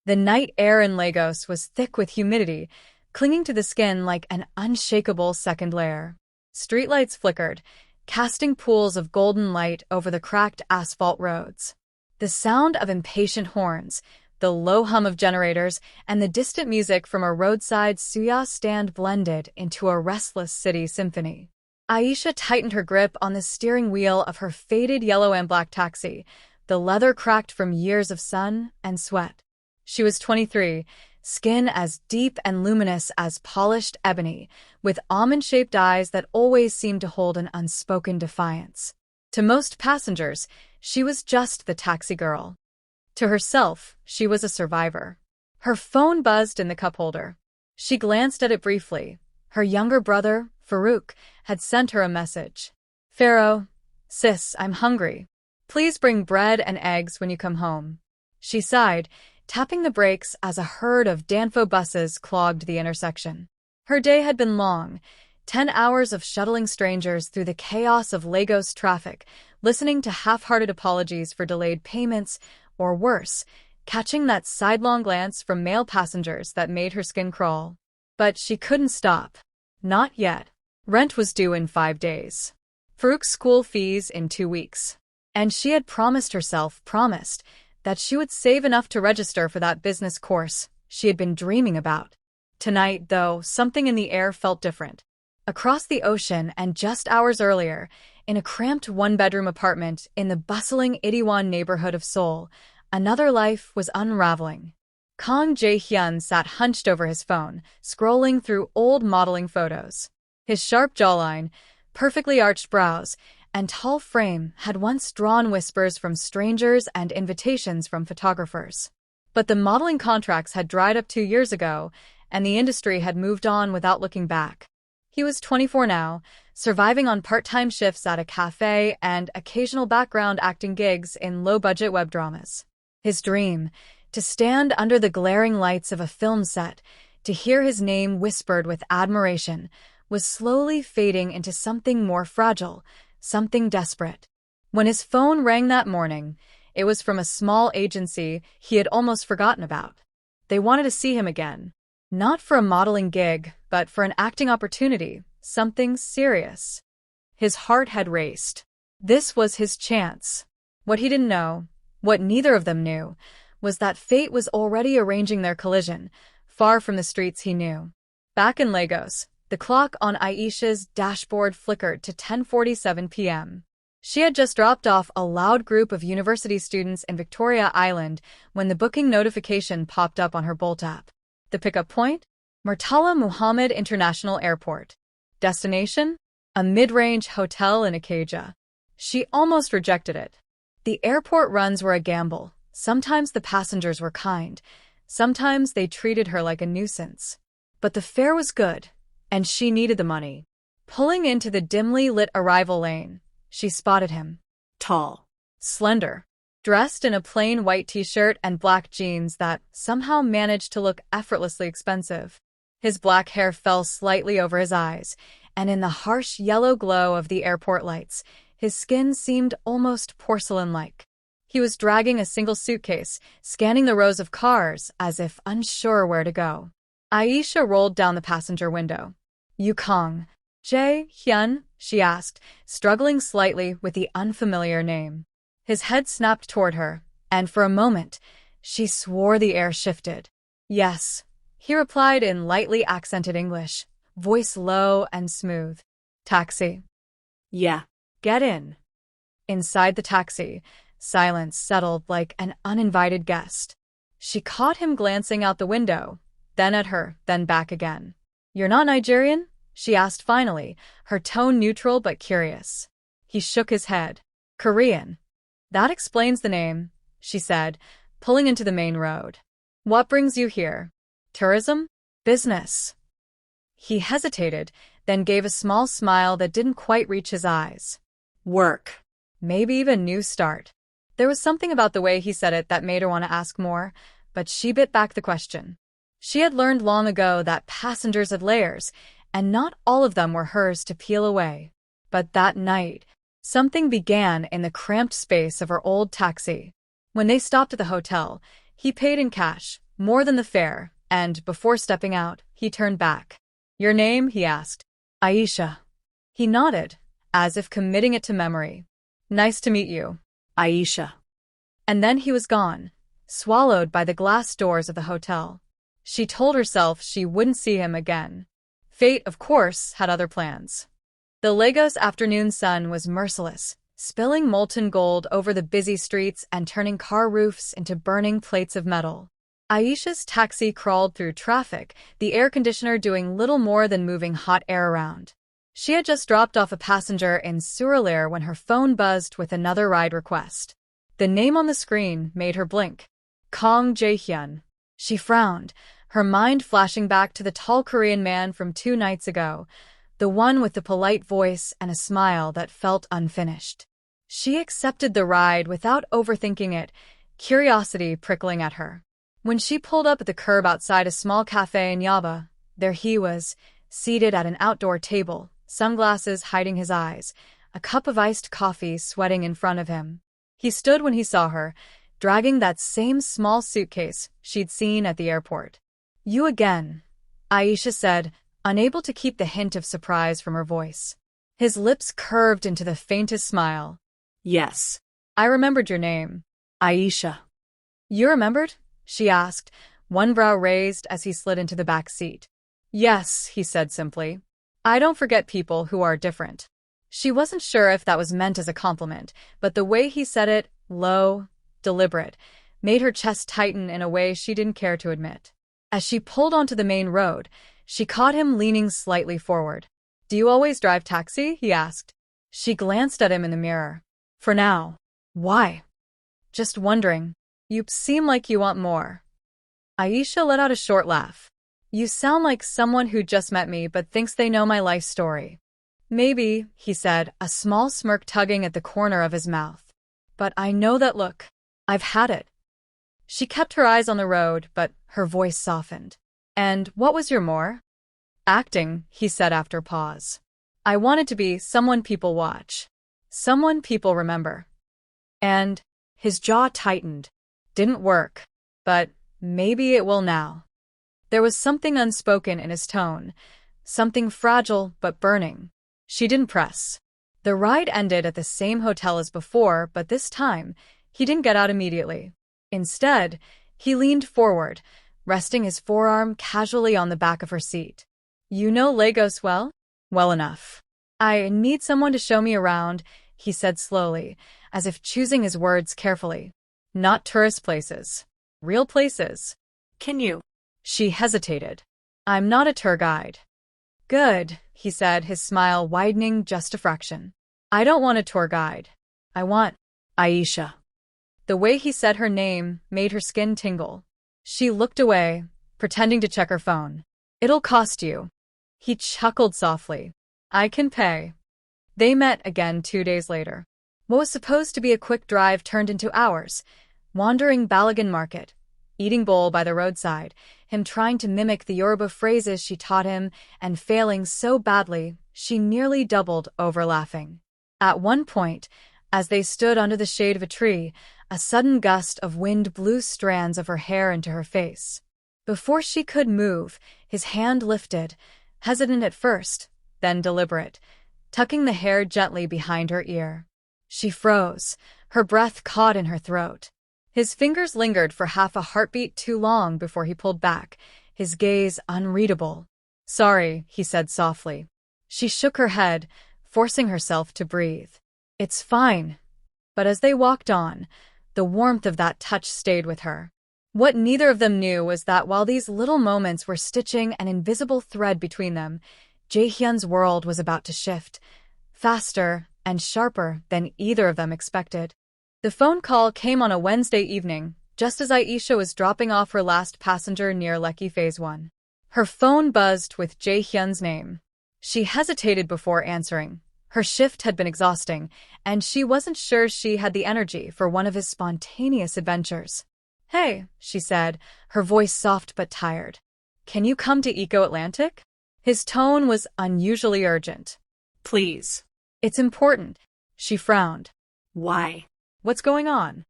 The night air in Lagos was thick with humidity, clinging to the skin like an unshakable second layer. Streetlights flickered, casting pools of golden light over the cracked asphalt roads. The sound of impatient horns, the low hum of generators, and the distant music from a roadside suya stand blended into a restless city symphony. Aisha tightened her grip on the steering wheel of her faded yellow and black taxi, the leather cracked from years of sun and sweat. She was 23, skin as deep and luminous as polished ebony, with almond-shaped eyes that always seemed to hold an unspoken defiance. To most passengers, she was just the taxi girl. To herself, she was a survivor. Her phone buzzed in the cup holder. She glanced at it briefly. Her younger brother, Farouk, had sent her a message. "Pharaoh, sis, I'm hungry. Please bring bread and eggs when you come home." She sighed, tapping the brakes as a herd of Danfo buses clogged the intersection. Her day had been long, 10 hours of shuttling strangers through the chaos of Lagos traffic, listening to half-hearted apologies for delayed payments, or worse, catching that sidelong glance from male passengers that made her skin crawl. But she couldn't stop. Not yet. Rent was due in 5 days. Farouk's school fees in 2 weeks. And she had promised, that she would save enough to register for that business course she had been dreaming about. Tonight, though, something in the air felt different. Across the ocean and just hours earlier, in a cramped one-bedroom apartment in the bustling Itaewon neighborhood of Seoul, another life was unraveling. Jae-hyun sat hunched over his phone, scrolling through old modeling photos. His sharp jawline, perfectly arched brows, and tall frame had once drawn whispers from strangers and invitations from photographers. But the modeling contracts had dried up 2 years ago, and the industry had moved on without looking back. He was 24 now, surviving on part-time shifts at a cafe and occasional background acting gigs in low-budget web dramas. His dream, to stand under the glaring lights of a film set, to hear his name whispered with admiration, was slowly fading into something more fragile, something desperate. When his phone rang that morning, it was from a small agency he had almost forgotten about. They wanted to see him again. Not for a modeling gig, but for an acting opportunity, something serious. His heart had raced. This was his chance. What he didn't know, what neither of them knew, was that fate was already arranging their collision, far from the streets he knew. Back in Lagos, the clock on Aisha's dashboard flickered to 10:47 p.m. She had just dropped off a loud group of university students in Victoria Island when the booking notification popped up on her Bolt app. The pickup point? Murtala Muhammad International Airport. Destination? A mid-range hotel in Ikeja. She almost rejected it. The airport runs were a gamble. Sometimes the passengers were kind. Sometimes they treated her like a nuisance. But the fare was good, and she needed the money. Pulling into the dimly lit arrival lane, she spotted him. Tall. Slender. Dressed in a plain white t-shirt and black jeans that somehow managed to look effortlessly expensive. His black hair fell slightly over his eyes, and in the harsh yellow glow of the airport lights, his skin seemed almost porcelain-like. He was dragging a single suitcase, scanning the rows of cars as if unsure where to go. Aisha rolled down the passenger window. "Yukong. Jae-hyun?" she asked, struggling slightly with the unfamiliar name. His head snapped toward her, and for a moment, she swore the air shifted. "Yes," he replied in lightly accented English, voice low and smooth. "Taxi?" "Yeah." "Get in." Inside the taxi, silence settled like an uninvited guest. She caught him glancing out the window, then at her, then back again. "You're not Nigerian?" she asked finally, her tone neutral but curious. He shook his head. "Korean." "That explains the name," she said, pulling into the main road. "What brings you here? Tourism? Business?" He hesitated, then gave a small smile that didn't quite reach his eyes. "Work. Maybe even new start." There was something about the way he said it that made her want to ask more, but she bit back the question. She had learned long ago that passengers had layers, and not all of them were hers to peel away. But that night, something began in the cramped space of her old taxi. When they stopped at the hotel, he paid in cash, More than the fare, and, before stepping out, he turned back. Your name? He asked. Aisha. He nodded, as if committing it to memory. Nice to meet you, Aisha. And then he was gone, swallowed by the glass doors of the hotel. She told herself she wouldn't see him again. Fate, of course, had other plans. The Lagos afternoon sun was merciless, spilling molten gold over the busy streets and turning car roofs into burning plates of metal. Aisha's taxi crawled through traffic, the air conditioner doing little more than moving hot air around. She had just dropped off a passenger in Seoul when her phone buzzed with another ride request. The name on the screen made her blink. Jae-hyun. She frowned, her mind flashing back to the tall Korean man from 2 nights ago, the one with the polite voice and a smile that felt unfinished. She accepted the ride without overthinking it, curiosity prickling at her. When she pulled up at the curb outside a small cafe in Yaba, there he was, seated at an outdoor table, sunglasses hiding his eyes, a cup of iced coffee sweating in front of him. He stood when he saw her, dragging that same small suitcase she'd seen at the airport. You again, Aisha said, unable to keep the hint of surprise from her voice. His lips curved into the faintest smile. Yes. I remembered your name. Aisha. You remembered? She asked, one brow raised as he slid into the back seat. Yes, he said simply. I don't forget people who are different. She wasn't sure if that was meant as a compliment, but the way he said it, low, deliberate, made her chest tighten in a way she didn't care to admit. As she pulled onto the main road, she caught him leaning slightly forward. Do you always drive taxi? He asked. She glanced at him in the mirror. For now. Why? Just wondering. You seem like you want more. Aisha let out a short laugh. You sound like someone who just met me but thinks they know my life story. Maybe, he said, a small smirk tugging at the corner of his mouth. But I know that look. I've had it. She kept her eyes on the road, but her voice softened. And what was your more? Acting, he said after a pause. I wanted to be someone people watch. Someone people remember. And his jaw tightened. Didn't work. But maybe it will now. There was something unspoken in his tone, something fragile but burning. She didn't press. The ride ended at the same hotel as before, but this time, he didn't get out immediately. Instead, he leaned forward, resting his forearm casually on the back of her seat. You know Lagos well? Well enough. I need someone to show me around, he said slowly, as if choosing his words carefully. Not tourist places. Real places. Can you? She hesitated. I'm not a tour guide. Good, he said, his smile widening just a fraction. I don't want a tour guide. I want Aisha. The way he said her name made her skin tingle. She looked away, pretending to check her phone. It'll cost you. He chuckled softly. I can pay. They met again 2 days later. What was supposed to be a quick drive turned into hours, wandering Balagan Market, eating bowl by the roadside, him trying to mimic the Yoruba phrases she taught him and failing so badly she nearly doubled over laughing. At one point, as they stood under the shade of a tree, a sudden gust of wind blew strands of her hair into her face. Before she could move, his hand lifted, hesitant at first, then deliberate, tucking the hair gently behind her ear. She froze, her breath caught in her throat. His fingers lingered for half a heartbeat too long before he pulled back, his gaze unreadable. Sorry, he said softly. She shook her head, forcing herself to breathe. It's fine. But as they walked on, the warmth of that touch stayed with her. What neither of them knew was that while these little moments were stitching an invisible thread between them, Jae-hyun's world was about to shift, faster and sharper than either of them expected. The phone call came on a Wednesday evening, just as Aisha was dropping off her last passenger near Lekki Phase 1. Her phone buzzed with Jae-hyun's name. She hesitated before answering. Her shift had been exhausting, and she wasn't sure she had the energy for one of his spontaneous adventures. Hey, she said, her voice soft but tired. Can you come to Eco Atlantic? His tone was unusually urgent. Please. It's important. She frowned. Why? What's going on?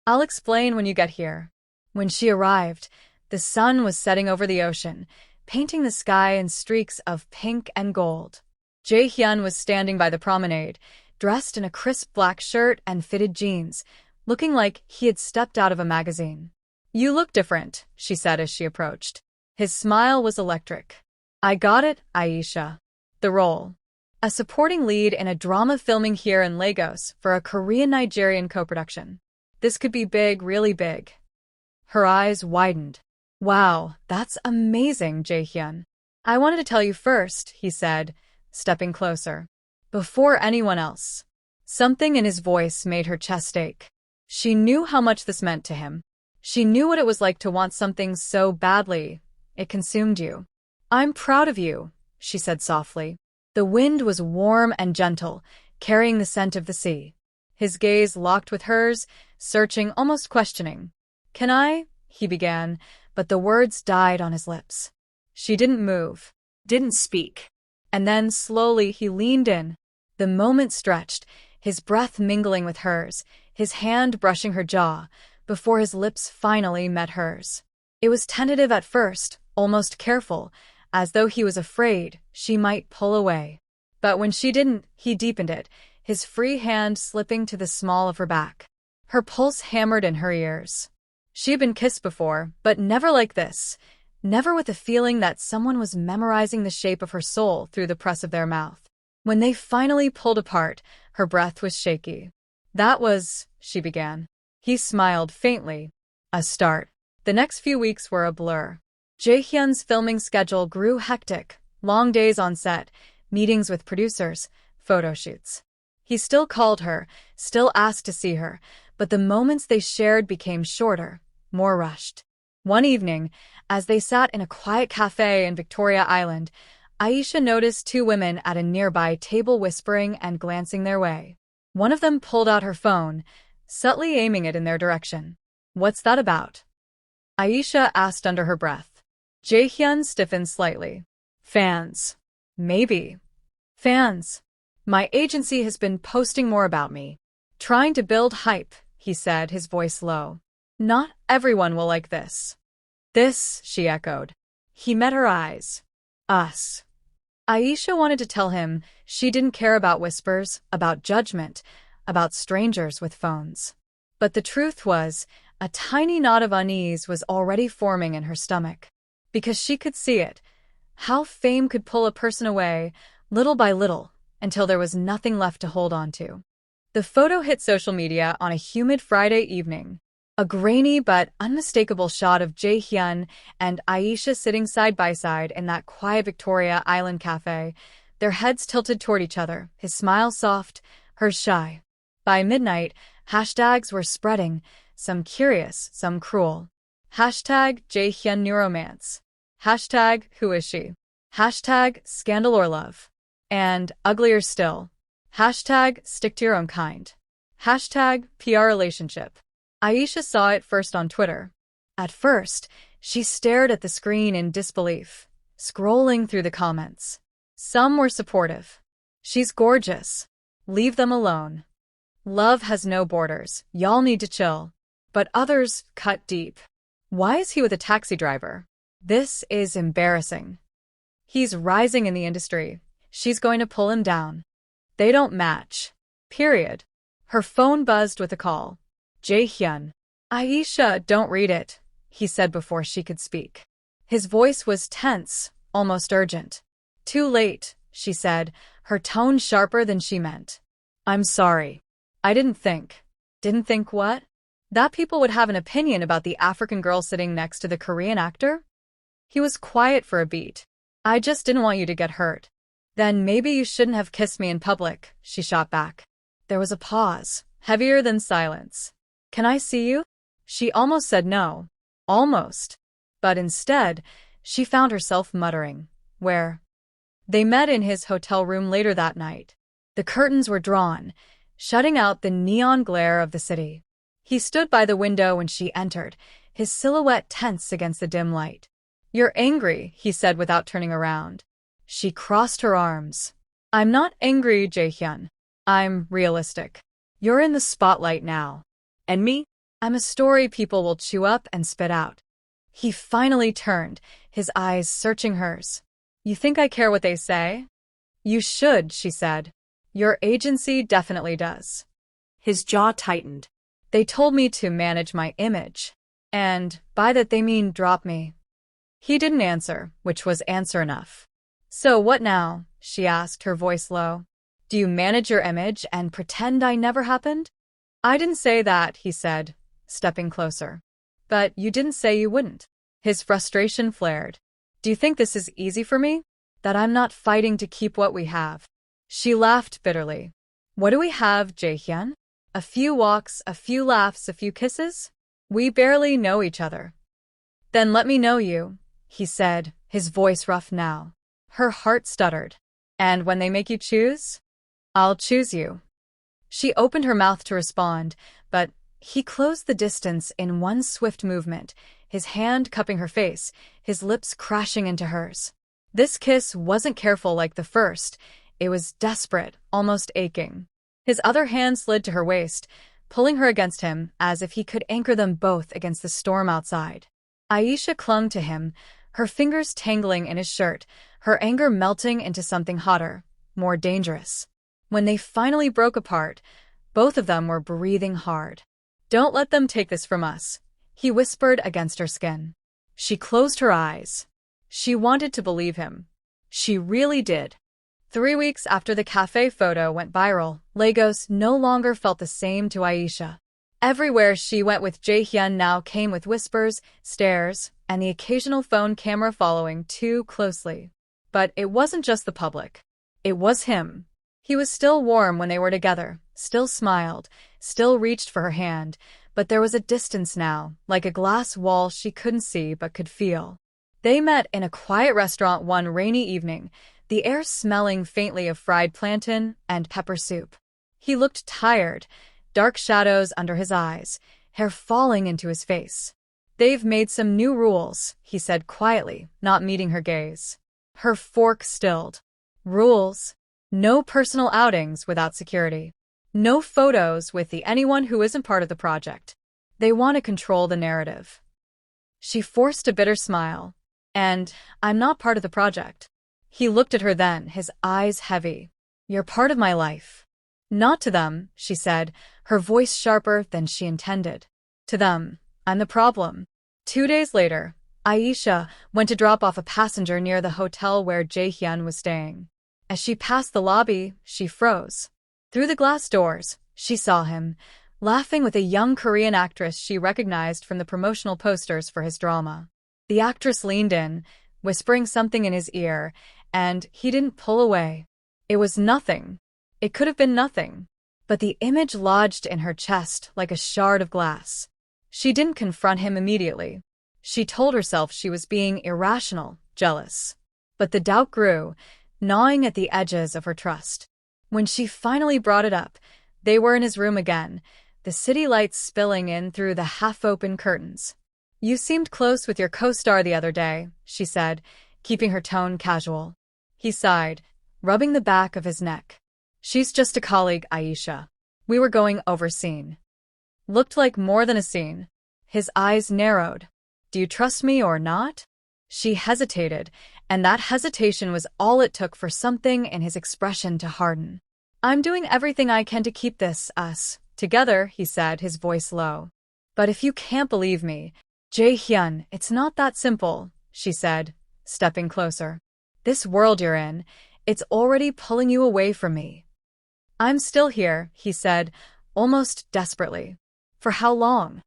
I'll explain when you get here. When she arrived, The sun was setting over the ocean, painting the sky in streaks of pink and gold. Jae-hyun was standing by the promenade, dressed in a crisp black shirt and fitted jeans, looking like he had stepped out of a magazine. "You look different," she said as she approached. His smile was electric. "I got it, Aisha. The role. A supporting lead in a drama filming here in Lagos for a Korean-Nigerian co-production. This could be big, really big." Her eyes widened. "Wow, that's amazing, Jae-hyun. I wanted to tell you first," he said, stepping closer. "Before anyone else." Something in his voice made her chest ache. She knew how much this meant to him. She knew what it was like to want something so badly. It consumed you. "I'm proud of you," she said softly. The wind was warm and gentle, carrying the scent of the sea. His gaze locked with hers, searching, almost questioning. "Can I?" he began, but the words died on his lips. She didn't move, didn't speak. And then, slowly, he leaned in. The moment stretched, his breath mingling with hers, his hand brushing her jaw, before his lips finally met hers. It was tentative at first, almost careful, as though he was afraid she might pull away. But when she didn't, he deepened it, his free hand slipping to the small of her back. Her pulse hammered in her ears. She had been kissed before, but never like this. Never with the feeling that someone was memorizing the shape of her soul through the press of their mouth. When they finally pulled apart, her breath was shaky. "That was," she began. He smiled faintly. "A start." The next few weeks were a blur. Jae-hyun's filming schedule grew hectic, long days on set, meetings with producers, photo shoots. He still called her, still asked to see her, but the moments they shared became shorter, more rushed. One evening, as they sat in a quiet cafe in Victoria Island, Aisha noticed two women at a nearby table whispering and glancing their way. One of them pulled out her phone, subtly aiming it in their direction. "What's that about?" Aisha asked under her breath. Jae-hyun stiffened slightly. "Fans. Maybe. Fans. My agency has been posting more about me. Trying to build hype," he said, his voice low. "Not everyone will like this." "This," she echoed. He met her eyes. "Us." Aisha wanted to tell him she didn't care about whispers, about judgment, about strangers with phones. But the truth was, a tiny knot of unease was already forming in her stomach. Because she could see it. How fame could pull a person away, little by little, until there was nothing left to hold on to. The photo hit social media on a humid Friday evening. A grainy but unmistakable shot of Jae-hyun and Aisha sitting side by side in that quiet Victoria Island cafe, their heads tilted toward each other, his smile soft, hers shy. By midnight, hashtags were spreading, some curious, some cruel. Hashtag Jae-hyun new romance. Hashtag who is she? Hashtag scandal or love. And, uglier still, hashtag stick to your own kind. Hashtag PR relationship. Aisha saw it first on Twitter. At first, she stared at the screen in disbelief, scrolling through the comments. Some were supportive. "She's gorgeous. Leave them alone. Love has no borders. Y'all need to chill." But others cut deep. "Why is he with a taxi driver? This is embarrassing. He's rising in the industry. She's going to pull him down. They don't match. Period." Her phone buzzed with a call. Jae-hyun. "Aisha, don't read it," he said before she could speak. His voice was tense, almost urgent. "Too late," she said, her tone sharper than she meant. "I'm sorry. I didn't think." "Didn't think what?" "That people would have an opinion about the African girl sitting next to the Korean actor?" He was quiet for a beat. "I just didn't want you to get hurt." "Then maybe you shouldn't have kissed me in public," she shot back. There was a pause, heavier than silence. "Can I see you?" She almost said no. Almost. But instead, she found herself muttering. "Where?" They met in his hotel room later that night. The curtains were drawn, shutting out the neon glare of the city. He stood by the window when she entered, his silhouette tense against the dim light. "You're angry," he said without turning around. She crossed her arms. "I'm not angry, Jae-hyun. I'm realistic. You're in the spotlight now. And me? I'm a story people will chew up and spit out." He finally turned, his eyes searching hers. You think I care what they say? You should, she said. Your agency definitely does. His jaw tightened. They told me to manage my image. And by that they mean drop me. He didn't answer, which was answer enough. So what now? She asked, her voice low. Do you manage your image and pretend I never happened? I didn't say that, he said, stepping closer. But you didn't say you wouldn't. His frustration flared. Do you think this is easy for me? That I'm not fighting to keep what we have? She laughed bitterly. What do we have, Jae-hyun? A few walks, a few laughs, a few kisses? We barely know each other. Then let me know you, he said, his voice rough now. Her heart stuttered. And when they make you choose? I'll choose you. She opened her mouth to respond, but he closed the distance in one swift movement, his hand cupping her face, his lips crashing into hers. This kiss wasn't careful like the first. It was desperate, almost aching. His other hand slid to her waist, pulling her against him as if he could anchor them both against the storm outside. Aisha clung to him, her fingers tangling in his shirt, her anger melting into something hotter, more dangerous. When they finally broke apart, both of them were breathing hard. Don't let them take this from us, he whispered against her skin. She closed her eyes. She wanted to believe him. She really did. 3 weeks after the cafe photo went viral, Lagos no longer felt the same to Aisha. Everywhere she went with Jae-hyun now came with whispers, stares, and the occasional phone camera following too closely. But it wasn't just the public. It was him. He was still warm when they were together, still smiled, still reached for her hand, but there was a distance now, like a glass wall she couldn't see but could feel. They met in a quiet restaurant one rainy evening, the air smelling faintly of fried plantain and pepper soup. He looked tired, dark shadows under his eyes, hair falling into his face. They've made some new rules, he said quietly, not meeting her gaze. Her fork stilled. Rules? No personal outings without security. No photos with anyone who isn't part of the project. They want to control the narrative. She forced a bitter smile. And I'm not part of the project. He looked at her then, his eyes heavy. You're part of my life. Not to them, she said, her voice sharper than she intended. To them, I'm the problem. 2 days later, Aisha went to drop off a passenger near the hotel where Jae-hyun was staying. As she passed the lobby, she froze. Through the glass doors, she saw him, laughing with a young Korean actress she recognized from the promotional posters for his drama. The actress leaned in, whispering something in his ear, and he didn't pull away. It was nothing. It could have been nothing. But the image lodged in her chest like a shard of glass. She didn't confront him immediately. She told herself she was being irrational, jealous. But the doubt grew, gnawing at the edges of her trust. When she finally brought it up, they were in his room again, the city lights spilling in through the half-open curtains. You seemed close with your co-star the other day, she said, keeping her tone casual. He sighed, rubbing the back of his neck. She's just a colleague, Aisha. We were going over scene. Looked like more than a scene. His eyes narrowed. Do you trust me or not? She hesitated, and that hesitation was all it took for something in his expression to harden. I'm doing everything I can to keep this, us, together, he said, his voice low. But if you can't believe me, Jae-hyun, it's not that simple, she said, stepping closer. This world you're in, it's already pulling you away from me. I'm still here, he said, almost desperately. For how long?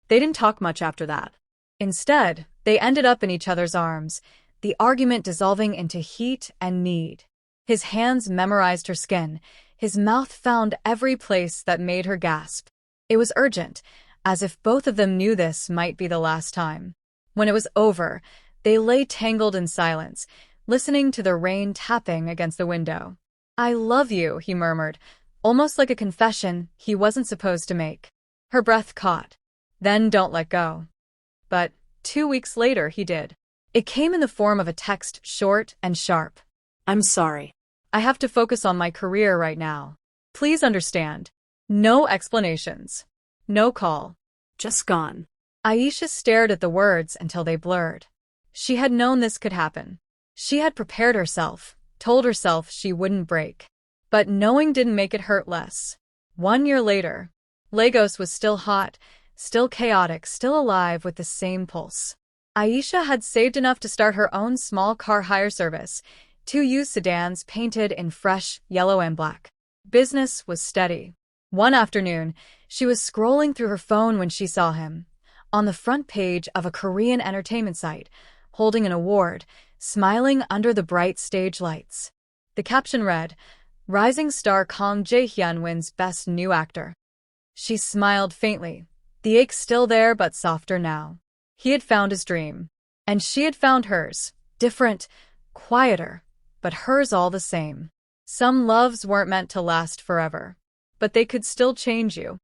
They didn't talk much after that. Instead, they ended up in each other's arms, the argument dissolving into heat and need. His hands memorized her skin, his mouth found every place that made her gasp. It was urgent, as if both of them knew this might be the last time. When it was over, they lay tangled in silence, listening to the rain tapping against the window. I love you, he murmured, almost like a confession he wasn't supposed to make. Her breath caught. Then don't let go. But 2 weeks later he did. It came in the form of a text, short and sharp. I'm sorry. I have to focus on my career right now. Please understand. No explanations. No call. Just gone. Aisha stared at the words until they blurred. She had known this could happen. She had prepared herself, told herself she wouldn't break. But knowing didn't make it hurt less. 1 year later, Lagos was still hot, still chaotic, still alive with the same pulse. Aisha had saved enough to start her own small car hire service, 2 used sedans painted in fresh yellow and black. Business was steady. One afternoon, she was scrolling through her phone when she saw him, on the front page of a Korean entertainment site, holding an award, smiling under the bright stage lights. The caption read, "Rising star Kang Jae-hyun wins Best New Actor." She smiled faintly, the ache still there but softer now. He had found his dream, and she had found hers, different, quieter, but hers all the same. Some loves weren't meant to last forever, but they could still change you.